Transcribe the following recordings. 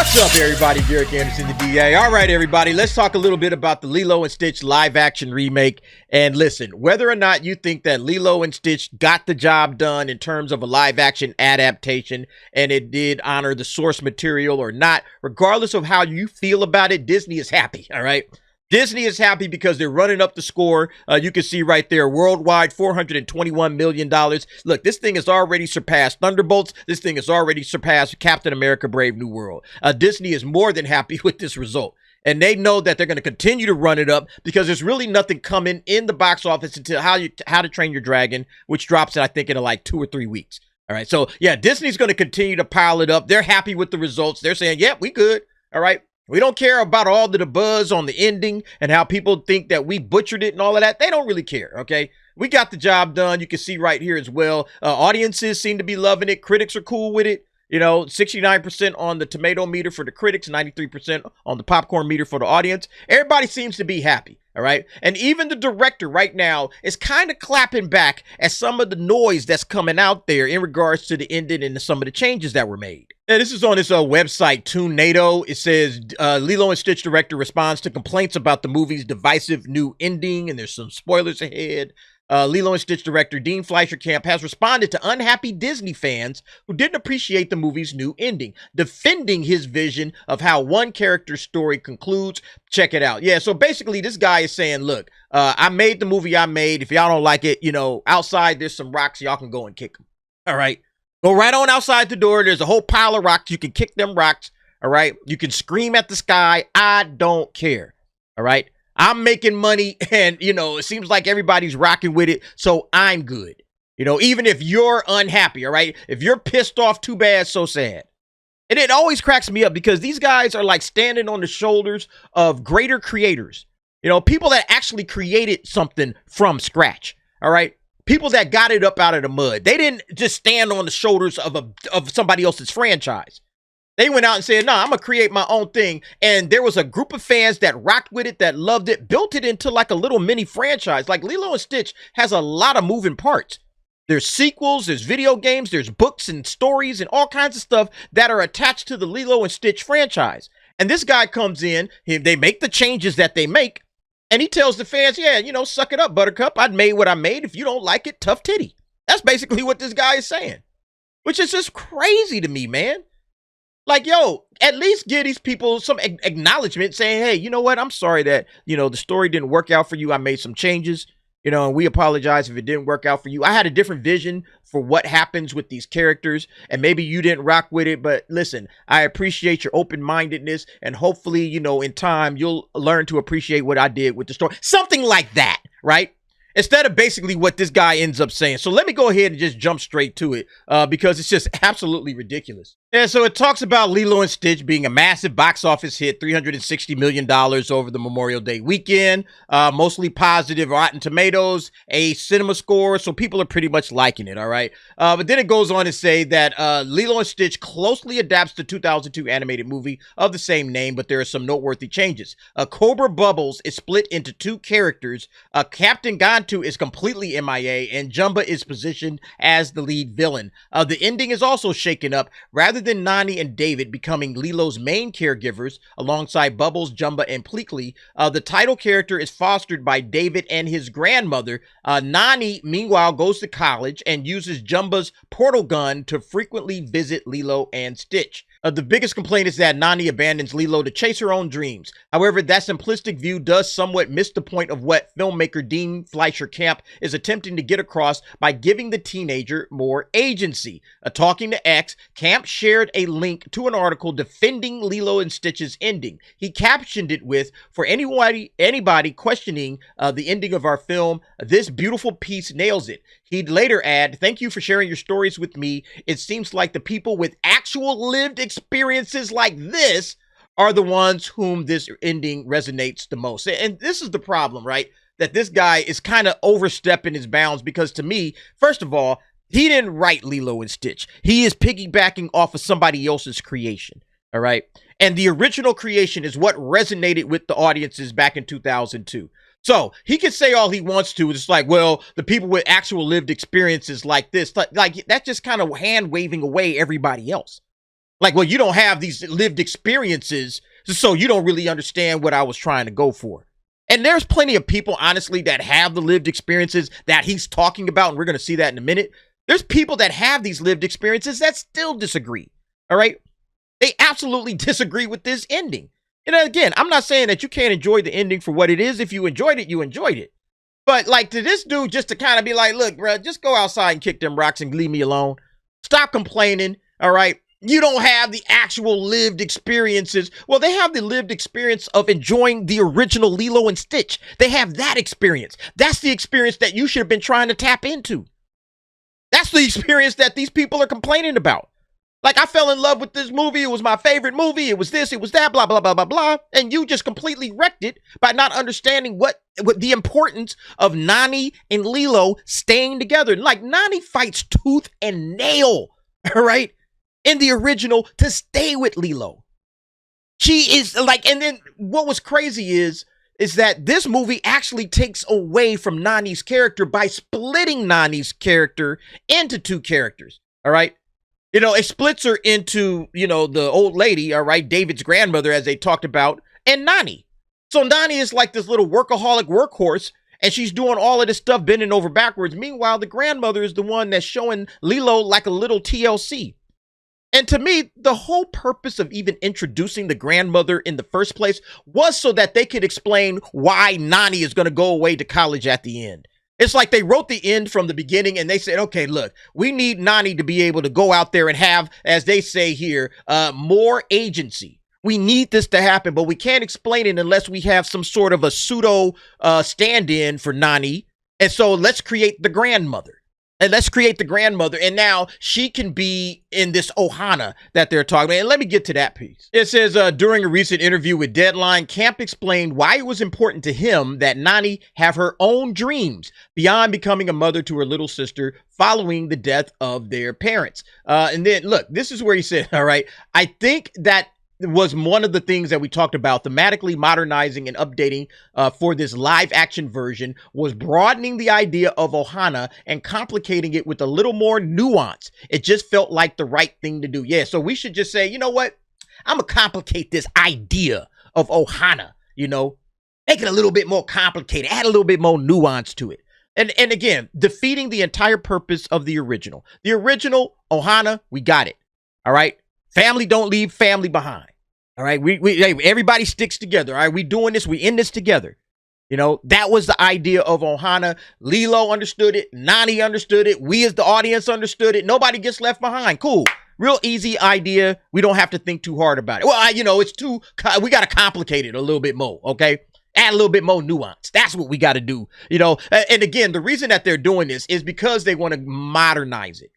What's up, everybody? Derek Anderson, the DA. All right, everybody, let's talk a little bit about the Lilo and Stitch live-action remake. And listen, whether or not you think that Lilo and Stitch got the job done in terms of a live-action adaptation and it did honor the source material or not, regardless of how you feel about it, Disney is happy, all right? Disney is happy because they're running up the score. You can see right there, worldwide, $421 million. Look, this thing has already surpassed Thunderbolts. This thing has already surpassed Captain America: Brave New World. Disney is more than happy with this result. And they know that they're going to continue to run it up because there's really nothing coming in the box office until How to Train Your Dragon, which drops, I think, in like 2 or 3 weeks. All right, so yeah, Disney's going to continue to pile it up. They're happy with the results. They're saying, yeah, we good. All right. We don't care about all the buzz on the ending and how people think that we butchered it and all of that. They don't really care, okay? We got the job done. You can see right here as well. Audiences seem to be loving it. Critics are cool with it. You know, 69% on the tomato meter for the critics, 93% on the popcorn meter for the audience. Everybody seems to be happy, all right? And even the director right now is kind of clapping back at some of the noise that's coming out there in regards to the ending and some of the changes that were made. And this is on this website, TuneNado. It says, Lilo and Stitch director responds to complaints about the movie's divisive new ending, and there's some spoilers ahead. Lilo and Stitch director Dean Fleischer Camp has responded to unhappy Disney fans who didn't appreciate the movie's new ending, defending his vision of how one character's story concludes. Check it out. Yeah, so basically this guy is saying, look, I made the movie I made. If y'all don't like it, you know, outside there's some rocks. Y'all can go and kick them. All right. Go right on outside the door. There's a whole pile of rocks. You can kick them rocks. All right. You can scream at the sky. I don't care. All right. I'm making money and, you know, it seems like everybody's rocking with it. So I'm good. You know, even if you're unhappy. All right. If you're pissed off, too bad, so sad. And it always cracks me up because these guys are like standing on the shoulders of greater creators. You know, people that actually created something from scratch. All right. People that got it up out of the mud. They didn't just stand on the shoulders of somebody else's franchise. They went out and said, no, I'm going to create my own thing. And there was a group of fans that rocked with it, that loved it, built it into like a little mini franchise. Like Lilo and Stitch has a lot of moving parts. There's sequels, there's video games, there's books and stories and all kinds of stuff that are attached to the Lilo and Stitch franchise. And this guy comes in, they make the changes that they make. And he tells the fans, yeah, you know, suck it up, Buttercup. I made what I made. If you don't like it, tough titty. That's basically what this guy is saying, which is just crazy to me, man. Like, yo, at least give these people some acknowledgement saying, hey, you know what? I'm sorry that, you know, the story didn't work out for you. I made some changes, you know, and we apologize if it didn't work out for you. I had a different vision for what happens with these characters, and maybe you didn't rock with it. But listen, I appreciate your open-mindedness, and hopefully, you know, in time, you'll learn to appreciate what I did with the story. Something like that, right? Instead of basically what this guy ends up saying. So let me go ahead and just jump straight to it because it's just absolutely ridiculous. And so it talks about Lilo and Stitch being a massive box office hit, $360 million over the Memorial Day weekend, mostly positive Rotten Tomatoes, a cinema score, so people are pretty much liking it, all right? But then it goes on to say that Lilo and Stitch closely adapts the 2002 animated movie of the same name, but there are some noteworthy changes. Cobra Bubbles is split into 2 characters. Captain Gantu is completely MIA, and Jumba is positioned as the lead villain. The ending is also shaken up. Rather than Nani and David becoming Lilo's main caregivers alongside Bubbles, Jumba, and Pleakley, the title character is fostered by David and his grandmother. Nani, meanwhile, goes to college and uses Jumba's portal gun to frequently visit Lilo and Stitch. The biggest complaint is that Nani abandons Lilo to chase her own dreams. However, that simplistic view does somewhat miss the point of what filmmaker Dean Fleischer Camp is attempting to get across by giving the teenager more agency. Talking to X, Camp shared a link to an article defending Lilo and Stitch's ending. He captioned it with, for anybody questioning the ending of our film, this beautiful piece nails it. He'd later add, thank you for sharing your stories with me. It seems like the people with actual lived experiences like this are the ones whom this ending resonates the most. And this is the problem, right? That this guy is kind of overstepping his bounds because to me, first of all, he didn't write Lilo and Stitch. He is piggybacking off of somebody else's creation. All right. And the original creation is what resonated with the audiences back in 2002. So he can say all he wants to. It's like, well, the people with actual lived experiences like this, like that's just kind of hand waving away everybody else. Like, well, you don't have these lived experiences, so you don't really understand what I was trying to go for. And there's plenty of people, honestly, that have the lived experiences that he's talking about, and we're going to see that in a minute. There's people that have these lived experiences that still disagree, all right? They absolutely disagree with this ending. And again, I'm not saying that you can't enjoy the ending for what it is. If you enjoyed it, you enjoyed it. But like to this dude just to kind of be like, look, bro, just go outside and kick them rocks and leave me alone. Stop complaining, all right? You don't have the actual lived experiences. Well, they have the lived experience of enjoying the original Lilo and Stitch. They have that experience. That's the experience that you should have been trying to tap into. That's the experience that these people are complaining about. Like, I fell in love with this movie. It was my favorite movie. It was this, it was that, blah, blah, blah, blah, blah. And you just completely wrecked it by not understanding what the importance of Nani and Lilo staying together. Like, Nani fights tooth and nail, all right, in the original to stay with Lilo. She is like, and then what was crazy is that this movie actually takes away from Nani's character by splitting Nani's character into two characters, all right? You know, it splits her into, you know, the old lady, all right, David's grandmother, as they talked about, and Nani. So Nani is like this little workaholic workhorse, and she's doing all of this stuff bending over backwards. Meanwhile, the grandmother is the one that's showing Lilo like a little TLC. And to me, the whole purpose of even introducing the grandmother in the first place was so that they could explain why Nani is going to go away to college at the end. It's like they wrote the end from the beginning and they said, okay, look, we need Nani to be able to go out there and have, as they say here, more agency. We need this to happen, but we can't explain it unless we have some sort of a pseudo stand-in for Nani. And so let's create the grandmother. And let's create the grandmother, and now she can be in this Ohana that they're talking about. And let me get to that piece. It says, during a recent interview with Deadline, Camp explained why it was important to him that Nani have her own dreams beyond becoming a mother to her little sister following the death of their parents. And then, look, this is where he said, all right, I think that was one of the things that we talked about, thematically modernizing and updating for this live action version, was broadening the idea of Ohana and complicating it with a little more nuance. It just felt like the right thing to do. Yeah, so we should just say, you know what? I'm going to complicate this idea of Ohana, you know, make it a little bit more complicated, add a little bit more nuance to it. And again, defeating the entire purpose of the original. The original Ohana, we got it. All right. Family don't leave family behind. All right, everybody sticks together. All right, we doing this. We in this together. You know, that was the idea of Ohana. Lilo understood it. Nani understood it. We as the audience understood it. Nobody gets left behind. Cool. Real easy idea. We don't have to think too hard about it. Well, you know, it's too, we got to complicate it a little bit more, okay? Add a little bit more nuance. That's what we got to do, you know? And again, the reason that they're doing this is because they want to modernize it.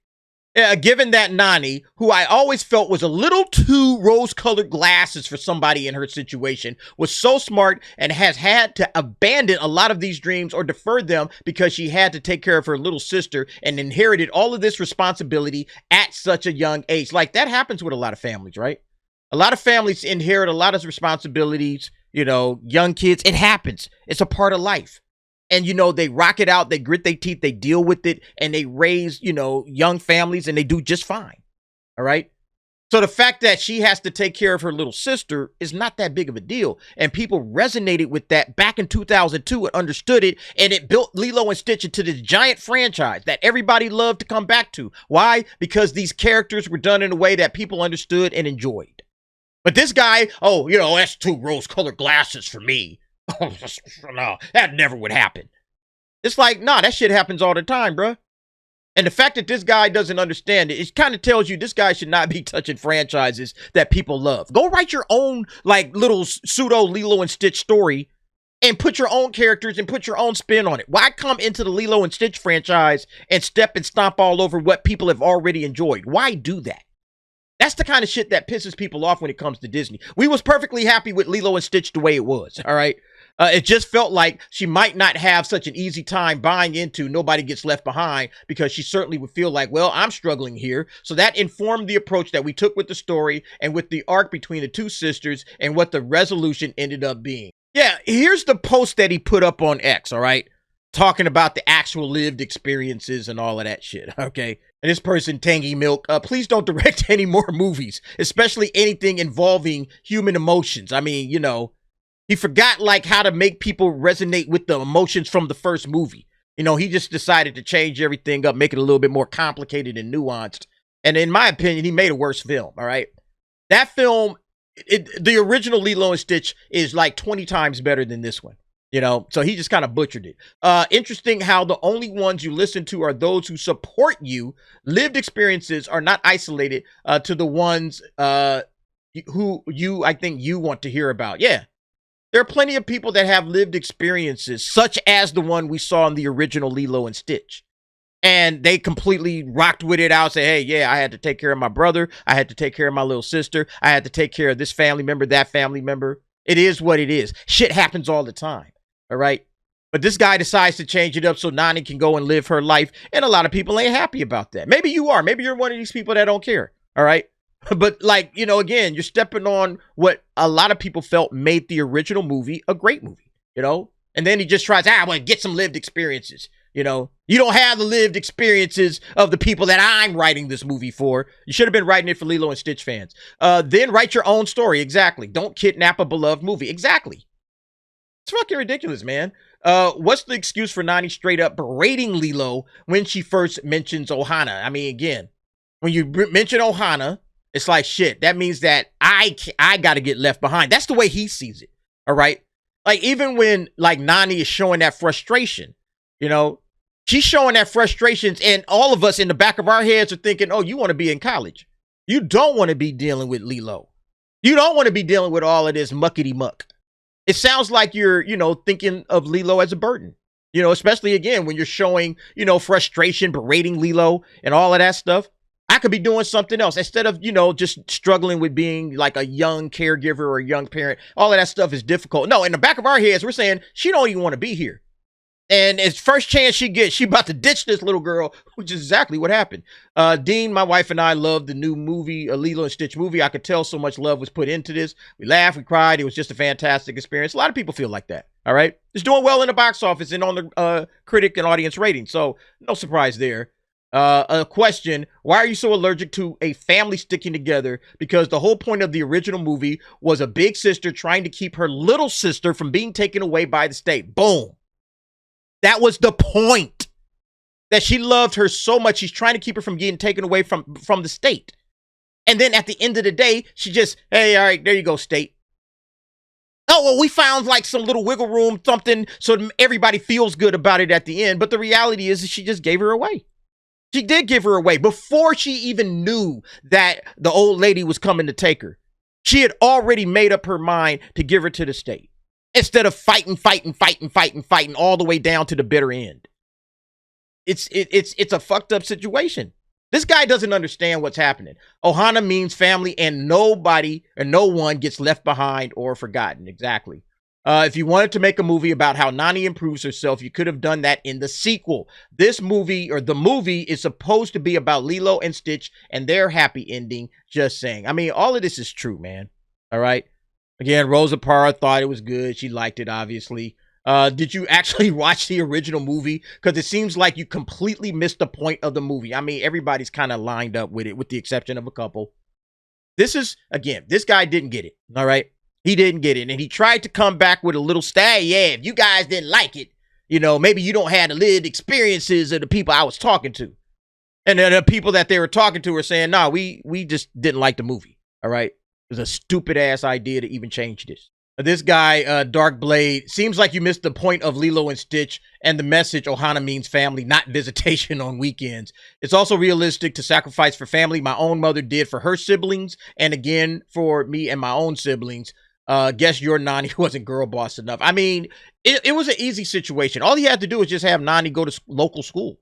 Given that Nani, who I always felt was a little too rose-colored glasses for somebody in her situation, was so smart and has had to abandon a lot of these dreams or defer them because she had to take care of her little sister and inherited all of this responsibility at such a young age. Like, that happens with a lot of families, right? A lot of families inherit a lot of responsibilities, you know, young kids. It happens. It's a part of life. And, you know, they rock it out, they grit their teeth, they deal with it, and they raise, you know, young families, and they do just fine. All right. So the fact that she has to take care of her little sister is not that big of a deal. And people resonated with that back in 2002 and understood it. And it built Lilo and Stitch into this giant franchise that everybody loved to come back to. Why? Because these characters were done in a way that people understood and enjoyed. But this guy, oh, you know, that's too rose-colored glasses for me. Oh, no, that never would happen. It's like, nah, that shit happens all the time, bro. And the fact that this guy doesn't understand it, it kind of tells you this guy should not be touching franchises that people love. Go write your own, like, little pseudo Lilo and Stitch story and put your own characters and put your own spin on it. Why come into the Lilo and Stitch franchise and step and stomp all over what people have already enjoyed? Why do that? That's the kind of shit that pisses people off when it comes to Disney. We was perfectly happy with Lilo and Stitch the way it was, all right? It just felt like she might not have such an easy time buying into Nobody Gets Left Behind, because she certainly would feel like, well, I'm struggling here. So that informed the approach that we took with the story and with the arc between the two sisters and what the resolution ended up being. Yeah, here's the post that he put up on X, all right? talking about the actual lived experiences and all of that shit. Okay. And this person, Tangy Milk, please don't direct any more movies, especially anything involving human emotions. I mean, you know, he forgot like how to make people resonate with the emotions from the first movie. You know, he just decided to change everything up, make it a little bit more complicated and nuanced. And in my opinion, he made a worse film. All right. That film, the original Lilo and Stitch is like 20 times better than this one. You know, so he just kind of butchered it. Interesting how the only ones you listen to are those who support you. Lived experiences are not isolated to the ones who I think you want to hear about. Yeah, there are plenty of people that have lived experiences, such as the one we saw in the original Lilo and Stitch. And they completely rocked with it out, say, hey, yeah, I had to take care of my brother. I had to take care of my little sister. I had to take care of this family member, that family member. It is what it is. Shit happens all the time. All right. But this guy decides to change it up so Nani can go and live her life. And a lot of people ain't happy about that. Maybe you are. Maybe you're one of these people that don't care. All right. But like, you know, again, you're stepping on what a lot of people felt made the original movie a great movie, you know, and then he just tries, well, get some lived experiences. You know, you don't have the lived experiences of the people that I'm writing this movie for. You should have been writing it for Lilo and Stitch fans. Then write your own story. Exactly. Don't kidnap a beloved movie. Exactly. It's fucking ridiculous, man. What's the excuse for Nani straight up berating Lilo when she first mentions Ohana? I mean, again, when you mention Ohana, it's like, shit, that means that I got to get left behind. That's the way he sees it. All right. Like, even when like Nani is showing that frustration, you know, she's showing that frustrations, and all of us in the back of our heads are thinking, oh, you want to be in college. You don't want to be dealing with Lilo. You don't want to be dealing with all of this muckety muck. It sounds like you're, you know, thinking of Lilo as a burden, you know, especially again, when you're showing, you know, frustration, berating Lilo and all of that stuff. I could be doing something else instead of, you know, just struggling with being like a young caregiver or a young parent. All of that stuff is difficult. No, in the back of our heads, we're saying she don't even want to be here. And as first chance she gets, she about to ditch this little girl, which is exactly what happened. Dean, my wife, and I loved the new movie, a Lilo and Stitch movie. I could tell so much love was put into this. We laughed, we cried. It was just a fantastic experience. A lot of people feel like that. All right. It's doing well in the box office and on the critic and audience rating. So no surprise there. A question, why are you so allergic to a family sticking together? Because the whole point of the original movie was a big sister trying to keep her little sister from being taken away by the state. Boom. That was the point, that she loved her so much. She's trying to keep her from getting taken away from the state. And then at the end of the day, she just, hey, all right, there you go, state. Oh, well, we found like some little wiggle room, something, so everybody feels good about it at the end. But the reality is she just gave her away. She did give her away before she even knew that the old lady was coming to take her. She had already made up her mind to give her to the state, instead of fighting all the way down to the bitter end. It's a fucked up situation. This guy doesn't understand what's happening. Ohana means family, and nobody or no one gets left behind or forgotten. Exactly. If you wanted to make a movie about how Nani improves herself, you could have done that in the sequel. This movie, or the movie, is supposed to be about Lilo and Stitch and their happy ending. Just saying. I mean, all of this is true, man. All right. Again, Rosa Parra thought it was good. She liked it, obviously. Did you actually watch the original movie? Because it seems like you completely missed the point of the movie. I mean, everybody's kind of lined up with it, with the exception of a couple. This is, again, this guy didn't get it. All right. He didn't get it. And he tried to come back with a little stay. Yeah, if you guys didn't like it, you know, maybe you don't have the lived experiences of the people I was talking to. And then the people that they were talking to were saying, no, we just didn't like the movie. All right. It was a stupid ass idea to even change this. This guy, Dark Blade, seems like you missed the point of Lilo and Stitch and the message Ohana means family, not visitation on weekends. It's also realistic to sacrifice for family. My own mother did for her siblings, and again for me and my own siblings. Guess your Nani wasn't girl boss enough. I mean, it was an easy situation. All he had to do was just have Nani go to local school,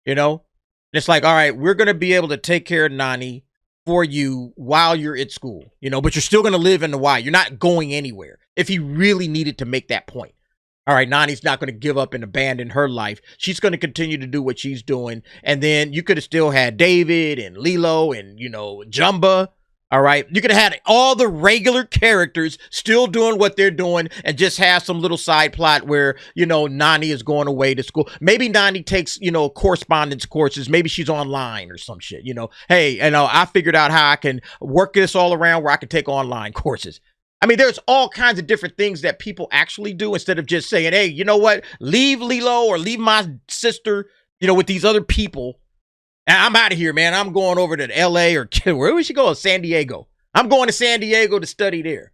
you know? And it's like, all right, we're going to be able to take care of Nani for you while you're at school, you know, but you're still going to live in the Y. You're not going anywhere. If he really needed to make that point. All right, Nani's not going to give up and abandon her life. She's going to continue to do what she's doing. And then you could have still had David and Lilo and, you know, Jumba. All right. You could have had all the regular characters still doing what they're doing and just have some little side plot where, Nani is going away to school. Maybe Nani takes, correspondence courses. Maybe she's online or some shit, Hey, I figured out how I can work this all around where I can take online courses. I mean, there's all kinds of different things that people actually do instead of just saying, hey, you know what? Leave Lilo or leave my sister, with these other people. I'm out of here, man. I'm going over to LA or where would she go? San Diego. I'm going to San Diego to study there.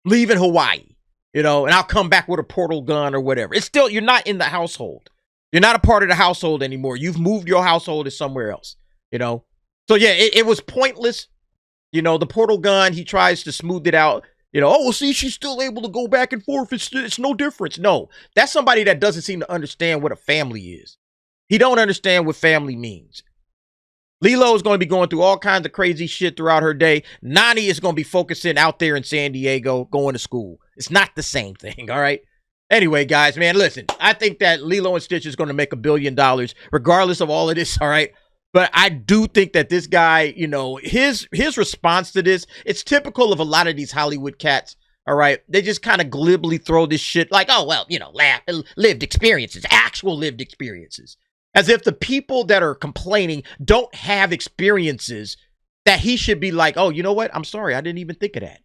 Leaving Hawaii, and I'll come back with a portal gun or whatever. It's still, you're not in the household. You're not a part of the household anymore. You've moved your household to somewhere else, So yeah, it was pointless. The portal gun, he tries to smooth it out. Oh, well, see, she's still able to go back and forth. It's no difference. No, that's somebody that doesn't seem to understand what a family is. He don't understand what family means. Lilo is going to be going through all kinds of crazy shit throughout her day. Nani is going to be focusing out there in San Diego, going to school. It's not the same thing, all right? Anyway, guys, man, listen. I think that Lilo and Stitch is going to make $1 billion, regardless of all of this, all right? But I do think that this guy, his response to this, it's typical of a lot of these Hollywood cats, all right? They just kind of glibly throw this shit like, oh, well, lived experiences, actual lived experiences. As if the people that are complaining don't have experiences that he should be like, oh, you know what? I'm sorry. I didn't even think of that.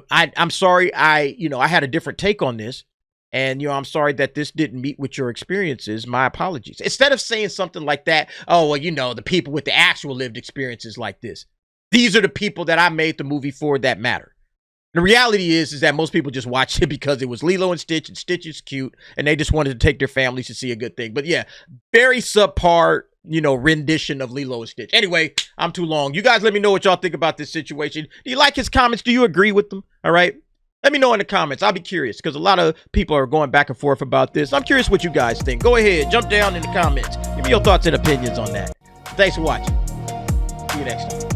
I'm sorry. I had a different take on this. And, I'm sorry that this didn't meet with your experiences. My apologies. Instead of saying something like that, oh, well, the people with the actual lived experiences like this. These are the people that I made the movie for that matter. The reality is that most people just watched it because it was Lilo and Stitch is cute, and they just wanted to take their families to see a good thing. But yeah, very subpar, rendition of Lilo and Stitch. Anyway, I'm too long. You guys let me know what y'all think about this situation. Do you like his comments? Do you agree with them? All right. Let me know in the comments. I'll be curious because a lot of people are going back and forth about this. I'm curious what you guys think. Go ahead, jump down in the comments. Give me your thoughts and opinions on that. Thanks for watching. See you next time.